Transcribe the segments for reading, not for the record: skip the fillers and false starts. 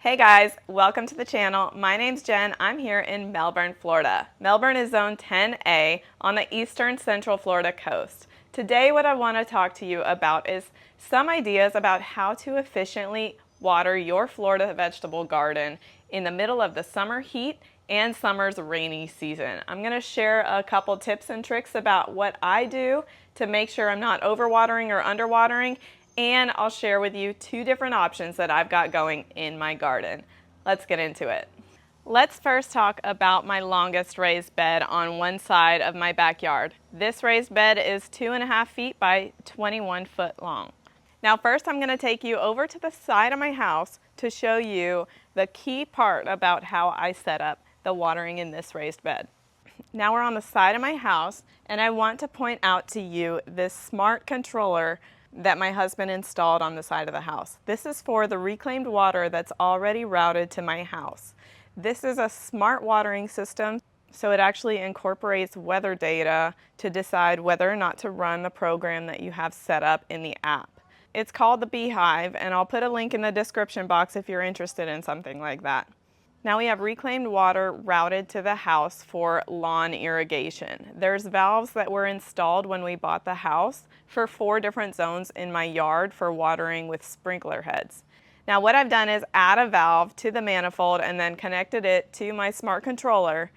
Hey guys, welcome to the channel. My name's Jen. I'm here in Melbourne, Florida. Melbourne is zone 10A on the eastern central Florida coast. Today what I want to talk to you about is some ideas about how to efficiently water your Florida vegetable garden in the middle of the summer heat and summer's rainy season. I'm going to share a couple tips and tricks about what I do to make sure I'm not overwatering or underwatering, and I'll share with you two different options that I've got going in my garden. Let's get into it. Let's first talk about my longest raised bed on one side of my backyard. This raised bed is 2.5 feet by 21 foot long. Now first I'm going to take you over to the side of my house to show you the key part about how I set up the watering in this raised bed. Now we're on the side of my house, and I want to point out to you this smart controller that my husband installed on the side of the house. This is for the reclaimed water that's already routed to my house. This is a smart watering system, so it actually incorporates weather data to decide whether or not to run the program that you have set up in the app. It's called the Beehive, and I'll put a link in the description box if you're interested in something like that. Now we have reclaimed water routed to the house for lawn irrigation. There's valves that were installed when we bought the house for 4 different zones in my yard for watering with sprinkler heads. Now what I've done is add a valve to the manifold and then connected it to my smart controller,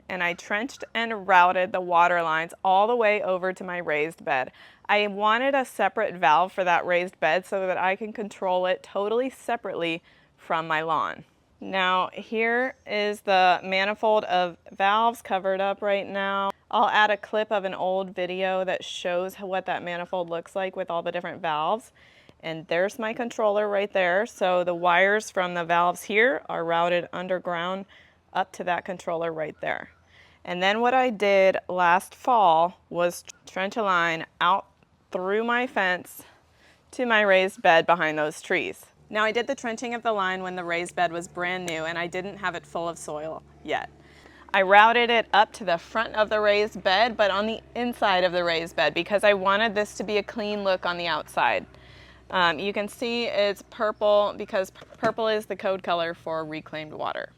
and I trenched and routed the water lines all the way over to my raised bed. I wanted a separate valve for that raised bed so that I can control it totally separately from my lawn. Now here is the manifold of valves covered up right now. I'll add a clip of an old video that shows what that manifold looks like with all the different valves. And there's my controller right there. So the wires from the valves here are routed underground up to that controller right there. And then what I did last fall was trench a line out through my fence to my raised bed behind those trees. Now I did the trenching of the line when the raised bed was brand new and I didn't have it full of soil yet. I routed it up to the front of the raised bed, but on the inside of the raised bed because I wanted this to be a clean look on the outside. You can see it's purple because purple is the code color for reclaimed water.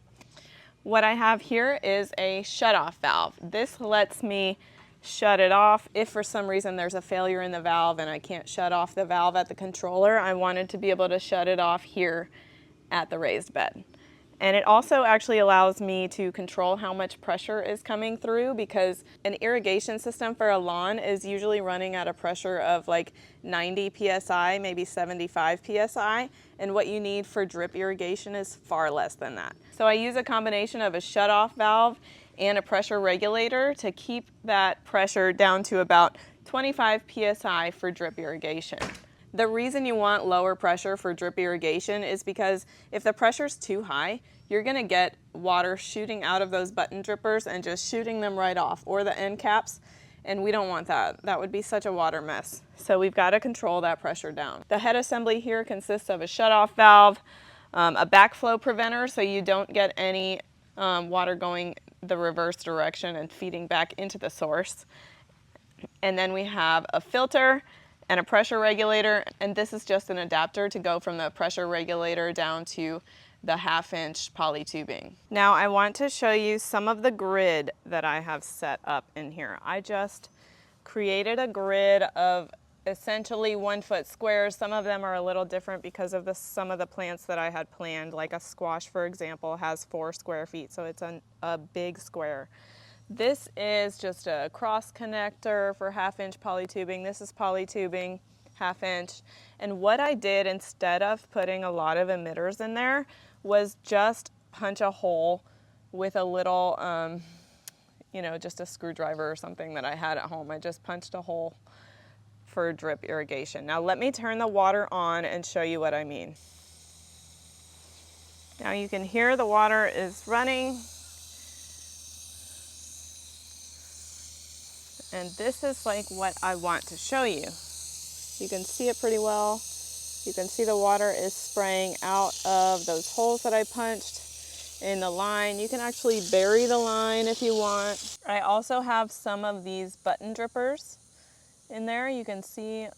What I have here is a shutoff valve. This lets me shut it off if for some reason there's a failure in the valve and I can't shut off the valve at the controller. I wanted to be able to shut it off here at the raised bed. And it also actually allows me to control how much pressure is coming through, because an irrigation system for a lawn is usually running at a pressure of like 90 psi, maybe 75 psi, and what you need for drip irrigation is far less than that. So I use a combination of a shutoff valve and a pressure regulator to keep that pressure down to about 25 psi for drip irrigation. The reason you want lower pressure for drip irrigation is because if the pressure's too high, you're going to get water shooting out of those button drippers and just shooting them right off, or the end caps, and we don't want that. That would be such a water mess. So we've got to control that pressure down. The head assembly here consists of a shutoff valve, a backflow preventer so you don't get any water going the reverse direction and feeding back into the source. And then we have a filter and a pressure regulator, and this is just an adapter to go from the pressure regulator down to the 1/2-inch poly tubing. Now I want to show you some of the grid that I have set up in here. I just created a grid of essentially 1-foot squares. Some of them are a little different because of some of the plants that I had planned, like a squash for example has 4 square feet, so it's a big square. This is just a cross connector for 1/2-inch poly tubing. This is poly tubing, 1/2-inch. And what I did instead of putting a lot of emitters in there was just punch a hole with a little, just a screwdriver or something that I had at home. I just punched a hole for drip irrigation. Now let me turn the water on and show you what I mean. Now you can hear the water is running. And this is like what I want to show you. You can see it pretty well. You can see the water is spraying out of those holes that I punched in the line. You can actually bury the line if you want. I also have some of these button drippers in there. You can see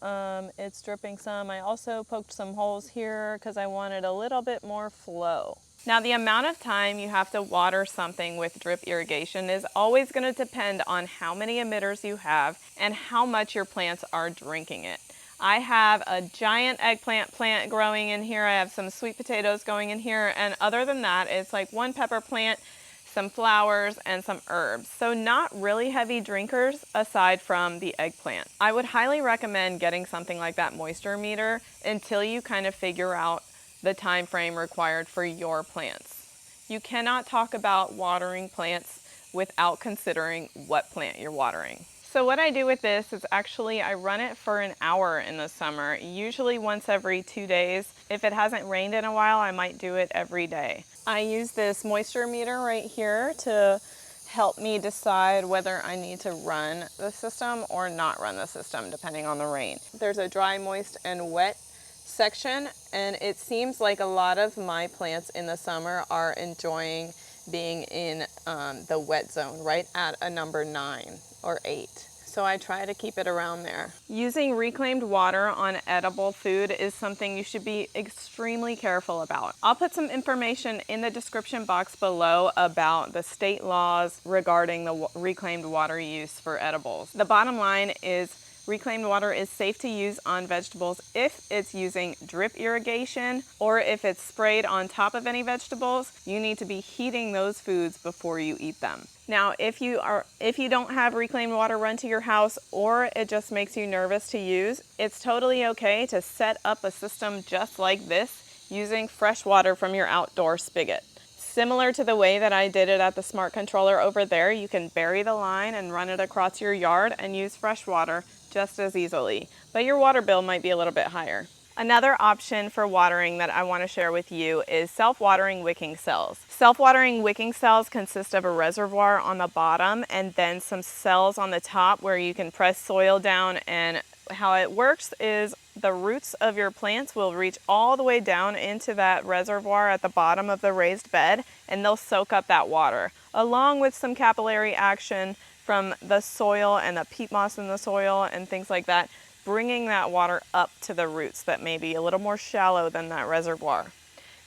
it's dripping some. I also poked some holes here because I wanted a little bit more flow. Now, the amount of time you have to water something with drip irrigation is always going to depend on how many emitters you have and how much your plants are drinking it. I have a giant eggplant plant growing in here. I have some sweet potatoes going in here, and other than that, it's like one pepper plant, some flowers, and some herbs. So not really heavy drinkers aside from the eggplant. I would highly recommend getting something like that moisture meter until you kind of figure out the time frame required for your plants. You cannot talk about watering plants without considering what plant you're watering. So what I do with this is actually I run it for an hour in the summer, usually once every 2 days. If it hasn't rained in a while, I might do it every day. I use this moisture meter right here to help me decide whether I need to run the system or not run the system, depending on the rain. There's a dry, moist, and wet section, and it seems like a lot of my plants in the summer are enjoying being in the wet zone, right at a number 9 or 8. So I try to keep it around there. Using reclaimed water on edible food is something you should be extremely careful about. I'll put some information in the description box below about the state laws regarding the reclaimed water use for edibles. The bottom line is reclaimed water is safe to use on vegetables if it's using drip irrigation, or if it's sprayed on top of any vegetables. You need to be heating those foods before you eat them. Now, if you don't have reclaimed water run to your house, or it just makes you nervous to use, it's totally okay to set up a system just like this using fresh water from your outdoor spigot. Similar to the way that I did it at the smart controller over there, you can bury the line and run it across your yard and use fresh water just as easily, but your water bill might be a little bit higher. Another option for watering that I want to share with you is self-watering wicking cells. Self-watering wicking cells consist of a reservoir on the bottom and then some cells on the top where you can press soil down, and how it works is the roots of your plants will reach all the way down into that reservoir at the bottom of the raised bed, and they'll soak up that water, along with some capillary action from the soil and the peat moss in the soil and things like that, bringing that water up to the roots that may be a little more shallow than that reservoir.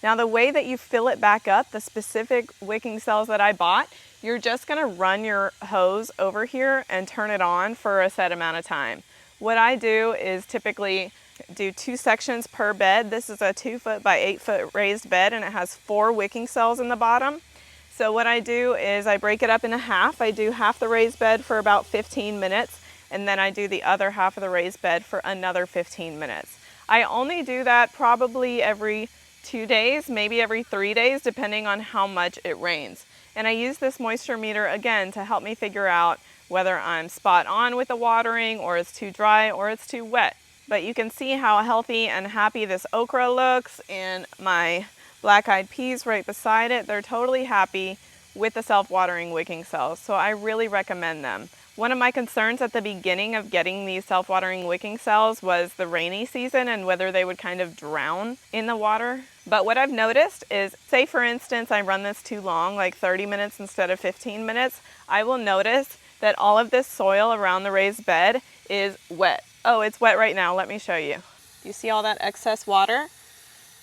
Now, the way that you fill it back up, the specific wicking cells that I bought, you're just going to run your hose over here and turn it on for a set amount of time. What I do is typically do 2 sections per bed. This is a 2 foot by 8 foot raised bed, and it has 4 wicking cells in the bottom. So what I do is I break it up into half. I do half the raised bed for about 15 minutes, and then I do the other half of the raised bed for another 15 minutes. I only do that probably every 2 days, maybe every 3 days, depending on how much it rains. And I use this moisture meter again to help me figure out whether I'm spot on with the watering, or it's too dry, or it's too wet. But you can see how healthy and happy this okra looks, and my black-eyed peas right beside it. They're totally happy with the self-watering wicking cells, so I really recommend them. One of my concerns at the beginning of getting these self-watering wicking cells was the rainy season and whether they would kind of drown in the water. But what I've noticed is, say for instance I run this too long, like 30 minutes instead of 15 minutes, I will notice that all of this soil around the raised bed is wet. Oh, it's wet right now. Let me show you. You see all that excess water?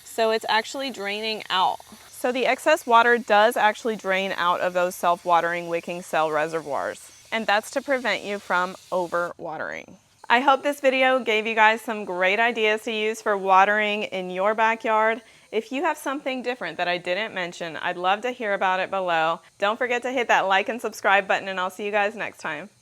So it's actually draining out. So the excess water does actually drain out of those self-watering wicking cell reservoirs, and that's to prevent you from over-watering. I hope this video gave you guys some great ideas to use for watering in your backyard. If you have something different that I didn't mention, I'd love to hear about it below. Don't forget to hit that like and subscribe button, and I'll see you guys next time.